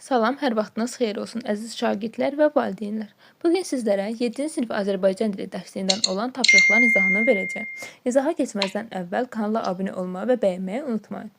Salam, hər vaxtınız xeyir olsun əziz şagirdlər və valideynlər. Bugün sizlərə 7-ci sinif Azərbaycan dili dərsindən olan tapşırıqların izahını verəcəm. İzaha keçməzdən əvvəl kanala abunə olmağı və bəyənməyi unutmayın.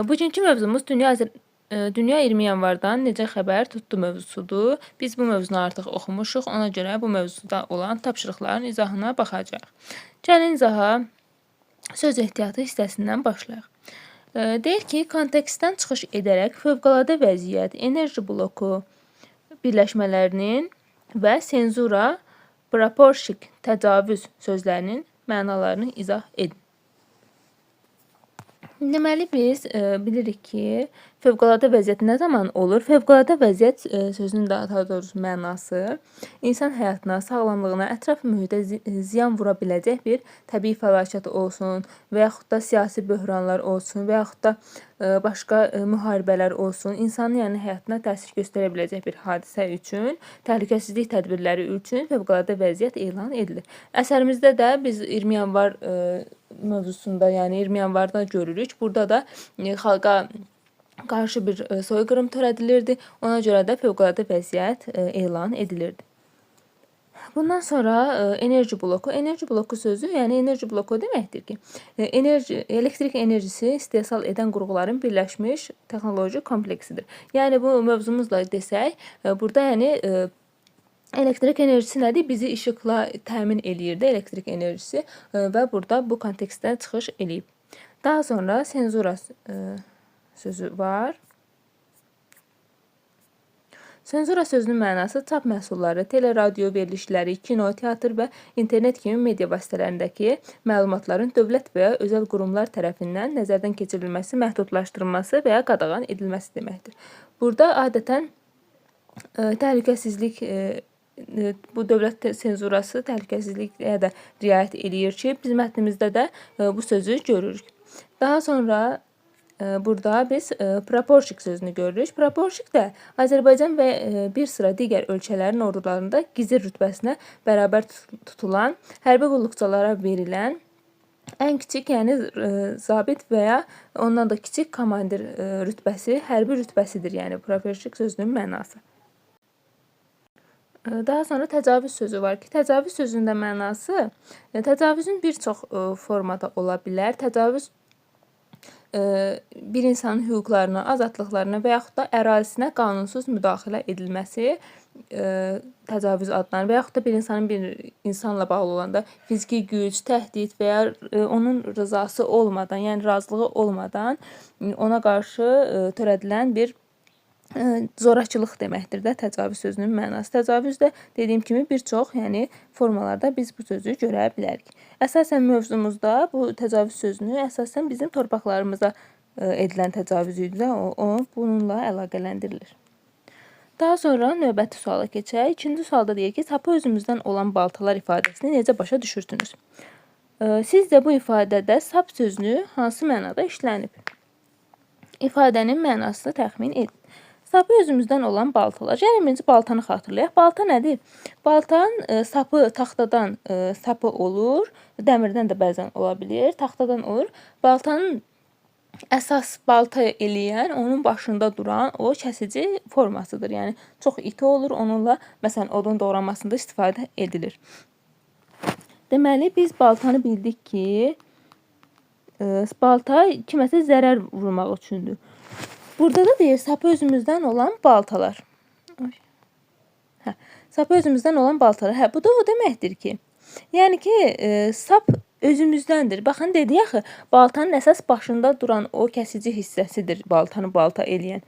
Bugünkü mövzumuz Dünya 20 yanvardan necə xəbər tutdu mövzusudur. Biz bu mövzunu artıq oxumuşuq, ona görə bu mövzuda olan tapşırıqların izahına baxacağıq. Gəlin izaha söz ehtiyatı hissəsindən başlayaq. Deyir ki, kontekstdən çıxış edərək fövqəladə vəziyyət, enerji bloku birləşmələrinin və senzura, proporşik, təcavüz sözlərinin mənalarını izah edin. Deməli, biz bilirik ki, fövqəladə vəziyyət nə zaman olur? Fövqəladə vəziyyət sözünün daha doğrusu mənası insan həyatına, sağlamlığına, ətraf mühitə ziyan vura biləcək bir təbii fəlakət olsun və yaxud da siyasi böhranlar olsun və yaxud da başqa müharibələr olsun, insanın yəni həyatına təsir göstərə biləcək bir hadisə üçün, təhlükəsizlik tədbirləri üçün fövqəladə vəziyyət elan edilir. Əsərimizdə də biz 20 yanvar mövzusunda, yəni 20 yanvarda görürük. Burada da xalqa qarşı bir soyqırım törədilirdi. Ona görə də fövqəladə vəziyyət elan edilirdi. Bundan sonra enerji bloku. Enerji bloku sözü, yəni enerji bloku deməkdir ki, elektrik enerjisi istehsal edən qurğuların birləşmiş texnoloji kompleksidir. Yəni bu mövzumuzla desək, burada yəni elektrik enerjisi nədir? Bizi işıqla təmin eləyirdi elektrik enerjisi və burada bu kontekstdən çıxış eləyib. Daha sonra senzura sözü var. Senzura sözünün mənası çap məhsulları, teleradio verilişləri, kino, teatr və internet kimi media vasitələrindəki məlumatların dövlət və ya özəl qurumlar tərəfindən nəzərdən keçirilməsi, məhdudlaşdırılması və ya qadağan edilməsi deməkdir. Burada adətən təhlükəsizlik bu dövlət senzurası təhlükəsizliyə də riayət eləyir ki, biz mətnimizdə də bu sözü görürük. Daha sonra burada biz proporşik sözünü görürük. Proporşik də Azərbaycan və bir sıra digər ölkələrin ordularında gizir rütbəsinə bərabər tutulan, hərbi qulluqçulara verilən ən kiçik, yəni zabit və ya ondan da kiçik komandir rütbəsi, hərbi rütbəsidir, yəni proporşik sözünün mənası. Daha sonra təcavüz sözü var ki, təcavüz sözünün də mənası, təcavüzün bir çox formada ola bilər. Təcavüz bir insanın hüquqlarına, azadlıqlarına və yaxud da ərazisinə qanunsuz müdaxilə edilməsi təcavüz adlanır və yaxud da bir insanın bir insanla bağlı olanda fiziki güc, təhdid və ya onun rızası olmadan, yəni razılığı olmadan ona qarşı törədilən bir zorakılıq deməkdir də təcavüz sözünün mənası. Təcavüz də dediyim kimi bir çox, yəni formalarda biz bu sözü görə bilərik. Əsasən mövzumuzda bu təcavüz sözünü əsasən bizim torpaqlarımıza edilən təcavüz idi, o bununla əlaqələndirilir. Daha sonra növbəti suala keçək. İkinci sualda deyir ki, sapı özümüzdən olan baltalar ifadəsini necə başa düşürsünüz? Sizcə bu ifadədə sap sözünü hansı mənada işlənib? İfadənin mənasını təxmin edin. Sapı özümüzdən olan baltalar. Yəni, birinci baltanı xatırlayaq. Balta nədir? Baltanın sapı taxtadan sapı olur, dəmirdən də bəzən ola bilir, taxtadan olur. Baltanın əsas balta eləyən, onun başında duran o kəsici formasıdır. Yəni, çox iti olur, onunla, məsələn, odun doğramasında istifadə edilir. Deməli, biz baltanı bildik ki, balta kiməsə zərər vurmaq üçündür. Burada da deyir, sapı özümüzdən olan baltalar. Sapı özümüzdən olan baltalar. Bu da o deməkdir ki, yəni ki, sap özümüzdəndir. Baxın, dedik axı, baltanın əsas başında duran o kəsici hissəsidir baltanı balta eləyən.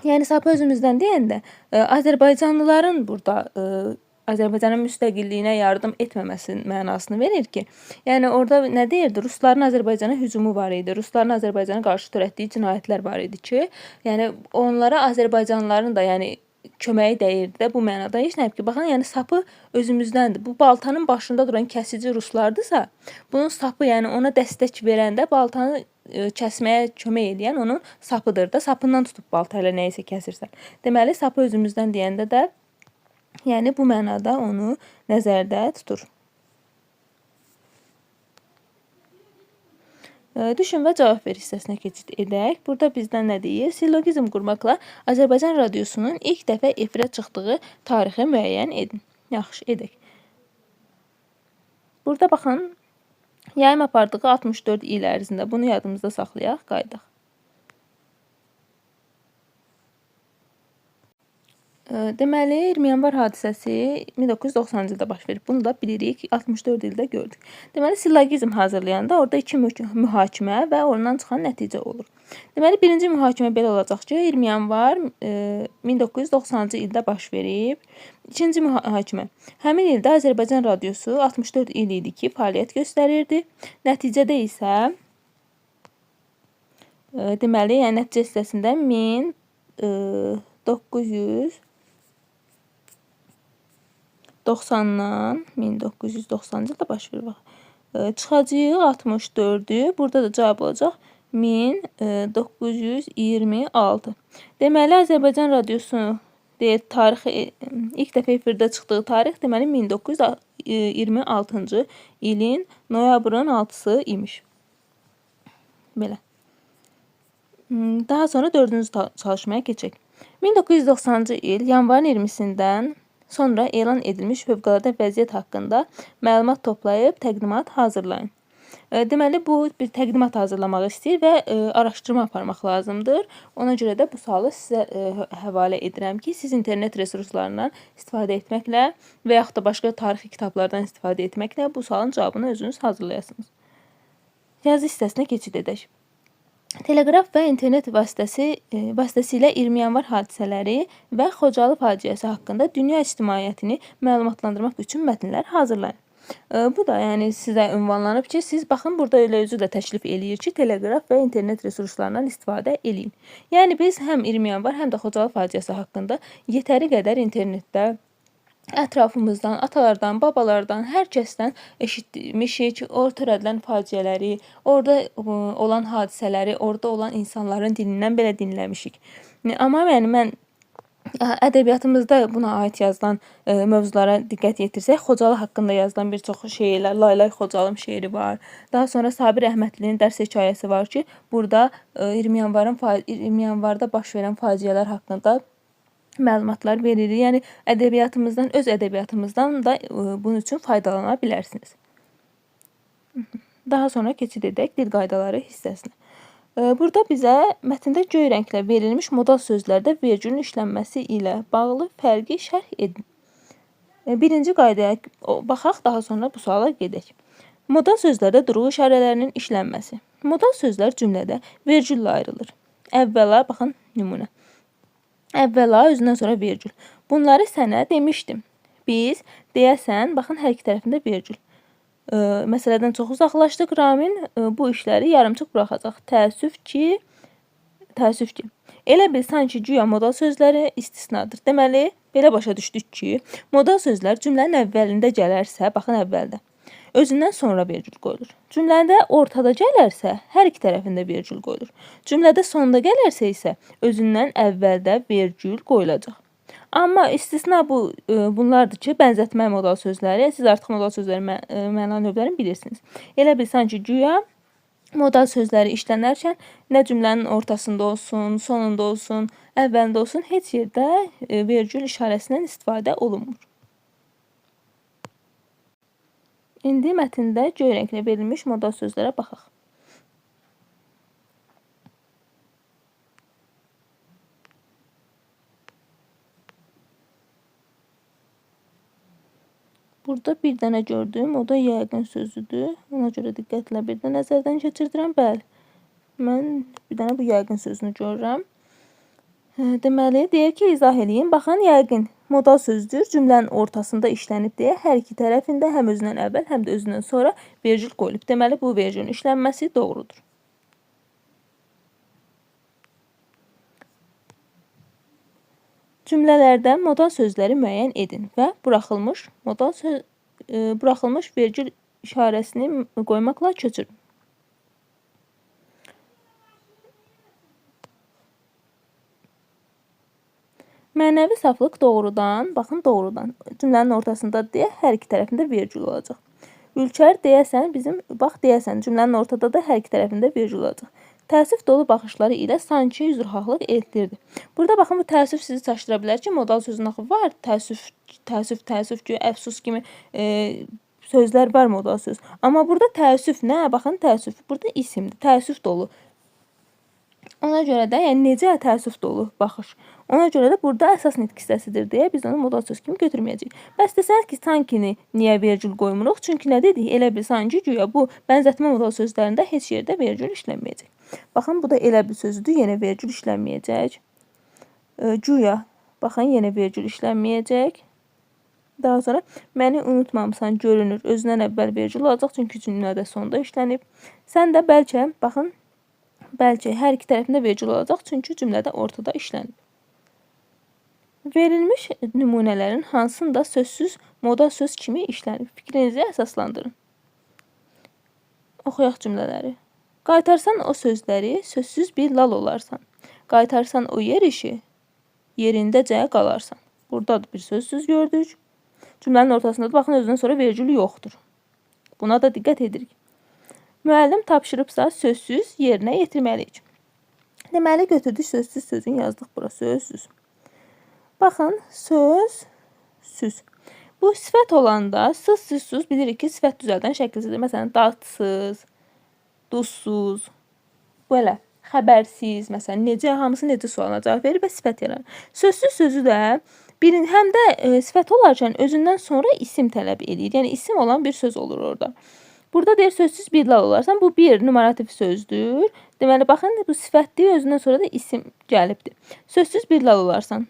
Yəni, sapı özümüzdən deyəndə, Azərbaycanlıların burada Azərbaycanın müstəqilliyinə yardım etməməsinin mənasını verir ki, yəni orada nə deyirdi? Rusların Azərbaycana hücumu var idi. Rusların Azərbaycana qarşı törətdiyi cinayətlər var idi ki, yəni onlara Azərbaycanlıların da yəni köməyi dəyirdi də bu mənada. Heç nə ki, baxın, yəni sapı özümüzdəndir. Bu baltanın başında duran kəsici ruslardırsa, bunun sapı, yəni ona dəstək verəndə baltanı kəsməyə kömək edən onun sapıdır da. Sapından tutub balta ilə nəyisə kəsirsən. Deməli, sapı özümüzdən deyəndə də yəni bu mənada onu nəzərdə tutur. Düşün və cavab ver hissəsinə keçid edək. Burada bizdən nə deyir? Silloqizm qurmaqla Azərbaycan radiosunun ilk dəfə efirə çıxdığı tarixi müəyyən edin. Yaxşı, edək. Burada baxın, yayım apardığı 64 il ərzində bunu yadımızda saxlayaq, qayıdaq. Deməli, 20 yanvar hadisəsi 1990-cı ildə baş verib. Bunu da bilirik, 64 ildə gördük. Deməli, silloqizm hazırlayanda orada 2 mühakimə və ondan çıxan nəticə olur. Deməli, birinci mühakimə belə olacaq ki, 20 yanvar 1990-cı ildə baş verib. İkinci mühakimə. Həmin ildə Azərbaycan radiosu 64 il idi ki, fəaliyyət göstərirdi. Nəticədə isə deməli, yəni nəticə hissəsində 1990-dan 1990-cı ildə baş verir. Çıxacağıq 64-dür. Burada da cavab olacaq 1926. Deməli, Azərbaycan radiosu tarixi ilk dəfə efirdə çıxdığı tarix deməli 1926-cı ilin noyabrın 6-sı imiş. Belə. Daha sonra 4-cü çalışmaya keçək. 1990-cı il yanvarın 20-sindən sonra elan edilmiş fövqəladə vəziyyət haqqında məlumat toplayıb təqdimat hazırlayın. Deməli, bu bir təqdimat hazırlamaq istəyir və araşdırma aparmaq lazımdır. Ona görə də bu sualı sizə həvalə edirəm ki, siz internet resurslarından istifadə etməklə və yaxud da başqa tarixi kitablardan istifadə etməklə bu sualın cavabını özünüz hazırlayasınız. Yazı hissəsinə keçid edək. Teleqraf və internet vasitəsilə 20 yanvar hadisələri və Xocalı faciəsi haqqında dünya ictimaiyyətini məlumatlandırmaq üçün mətnlər hazırlayın. Bu da yəni sizə ünvanlanıb ki, siz baxın, burada elə özü də təklif eləyir ki, teleqraf və internet resurslarından istifadə eləyin. Yəni biz həm 20 yanvar, həm də Xocalı faciəsi haqqında yetəri qədər internetdə ətrafımızdan, atalardan, babalardan, hər kəsdən eşitmişik, orada törədilən faciələri, orada olan hadisələri, orada olan insanların dilindən belə dinləmişik. Amma yəni mən ədəbiyyatımızda buna aid yazılan mövzulara diqqət yetirsək, Xocalı haqqında yazılan bir çox şeirlər, Laylay Xocalım şeiri var. Daha sonra Sabir Əhmədlinin dərs hekayəsi var ki, burada 20 yanvarda baş verən faciələr haqqında məlumatlar verilir. Yəni ədəbiyyatımızdan, öz ədəbiyyatımızdan da bunun üçün faydalana bilərsiniz. Daha sonra keçid edək dil qaydaları hissəsinə. Burada bizə mətndə göy rənglə verilmiş modal sözlərdə vergülün işlənməsi ilə bağlı fərqi şərh edin. Birinci qaydaya baxaq, daha sonra bu suala gedək. Modal sözlərdə durğu işarələrinin işlənməsi. Modal sözlər cümlədə vergülla ayrılır. Əvvəla, baxın, nümunə. Əvvəla, özündən sonra vergül. Bunları sənə demişdim. Biz, deyəsən, baxın, hər iki tərəfində vergül. Məsələdən çox uzaqlaşdıq. Ramin bu işləri yarımçıq buraxacaq. Təəssüf ki. Elə bil sanki güya modal sözləri istisnadır. Deməli, belə başa düşdük ki, modal sözlər cümlənin əvvəlində gələrsə, baxın əvvəldə, özündən sonra vergül qoyulur. Cümlədə ortada gələrsə, hər iki tərəfində vergül qoyulur. Cümlədə sonda gələrsə isə, özündən əvvəldə vergül qoyulacaq. Amma istisna bunlardır ki, bənzətmə modal sözləri, siz artıq modal sözləri məna növlərini bilirsiniz. Elə bil sanki güya modal sözləri işlənərkən nə cümlənin ortasında olsun, sonunda olsun, əvvəlində olsun, heç yerdə vergül işarəsindən istifadə olunmur. İndi mətndə göy rənglə verilmiş modal sözlərə baxaq. Burada bir dənə gördüm, o da yəqin sözüdür. Ona görə diqqətlə bir də nəzərdən keçirdirəm. Bəli, mən bir dənə bu yəqin sözünü görürəm. Deməli, deyir ki, izah edeyim. Baxın, yəqin modal sözdür. Cümlənin ortasında işlənib deyə hər iki tərəfində həm özündən əvvəl, həm də özündən sonra vergül qoyulub. Deməli, bu vergülün işlənməsi doğrudur. Cümlələrdən modal sözləri müəyyən edin və buraxılmış vergül işarəsini qoymaqla köçürün. Mənəvi saflıq doğrudan, baxın doğrudan, cümlənin ortasında deyə hər iki tərəfində vergül olacaq. Gülçər deyəsən cümlənin ortada da hər iki tərəfində vergül olacaq. Təəssüf dolu baxışları ilə sanki üzrxahlıq etdirdi. Burada baxın, bu təəssüf sizi çaşdıra bilər ki, modal sözün axı var. Təəssüf ki, əfsus kimi sözlər var modal söz. Amma burada təəssüf nə? Baxın, təəssüf. Burada isimdir. Təəssüf dolu. Ona görə də, yəni necə təəssüf dolu baxış. Ona görə də burada əsas nitq hissəsidir deyə biz onu modal söz kimi götürməyəcəyik. Bəs desəniz ki, sankini niyə vergül qoymuruq? Çünki nə dedik? Elə bil sanki güya bu bənzətmə modal sözlərində heç yerdə vergül işlənməyəcək. Baxın, bu da elə bil sözüdür, yenə vergül işlənməyəcək. Güya, baxın, yenə vergül işlənməyəcək. Daha sonra məni unutmamısan görünür. Özündən əvvəl vergül olacaq, çünki cümlədə sonda işlənib. Sən də bəlkə, baxın, bəlkə hər iki tərəfində vergül olacaq, çünki cümlədə ortada işlənib. Verilmiş nümunələrin hansında sözsüz modal söz kimi işlənib? Fikrinizi əsaslandırın. Oxuyaq cümlələri. Qaytarsan o sözləri, sözsüz bir lal olarsan. Qaytarsan o yer işi, yerindəcə qalarsan. Burada bir sözsüz gördük. Cümlənin ortasında da baxın, özündən sonra vergül yoxdur. Buna da diqqət edirik. Müəllim tapşırıbsa sözsüz yerinə yetirməliyik. Deməli, götürdük sözsüz sözün yazdıq bura, sözsüz. Baxın, söz. Bu sifət olanda sız, bilirik ki, sifət düzəldən şəkilsidir. Məsələn, dadsız, duzsuz, belə, xəbərsiz, məsələn, necə, hamısı necə sualına cavab verir və sifət yarar. Sözsüz sözü də həm də sifət olarkən özündən sonra isim tələb edir. Yəni, isim olan bir söz olur orada. Burada deyir, sözsüz bir lal olarsan, bu bir numarativ sözdür. Deməli, baxın, bu sifətdir, özündən sonra da isim gəlibdir. Sözsüz bir lal olarsan.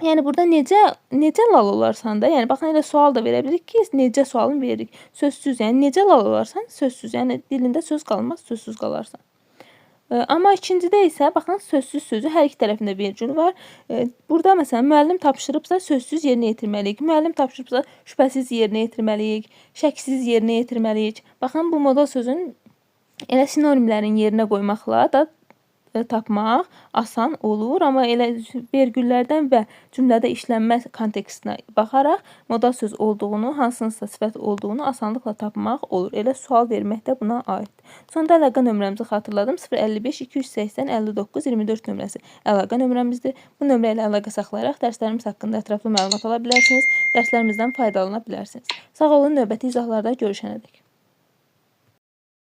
Yəni, burada necə lal olarsan da, yəni, baxın, elə sual da verə bilirik ki, necə sualını veririk. Sözsüz, yəni, necə lal olarsan, sözsüz, yəni, dilində söz qalmaz, sözsüz qalarsan. Amma ikincidə isə, baxın, sözsüz sözü hər iki tərəfində vergül var. Burada, məsələn, müəllim tapşırıbsa, sözsüz yerinə yetirməliyik. Müəllim tapşırıbsa, şübhəsiz yerinə yetirməliyik, şəksiz yerinə yetirməliyik. Baxın, bu modal sözün elə sinonimlərin yerinə qoymaqla da tapmaq asan olur, amma elə vergüllərdən və cümlədə işlənmə kontekstinə baxaraq modal söz olduğunu, hansınızsa sifət olduğunu asanlıqla tapmaq olur. Elə sual vermək də buna aid. Sonda əlaqə nömrəmizi xatırladım. 055 280 59 24 nömrəsi əlaqə nömrəmizdir. Bu nömrə ilə əlaqə saxlayaraq dərslərimiz haqqında ətraflı məlumat ala bilərsiniz, dərslərimizdən faydalana bilərsiniz. Sağ olun, növbəti izahlarda görüşənədək.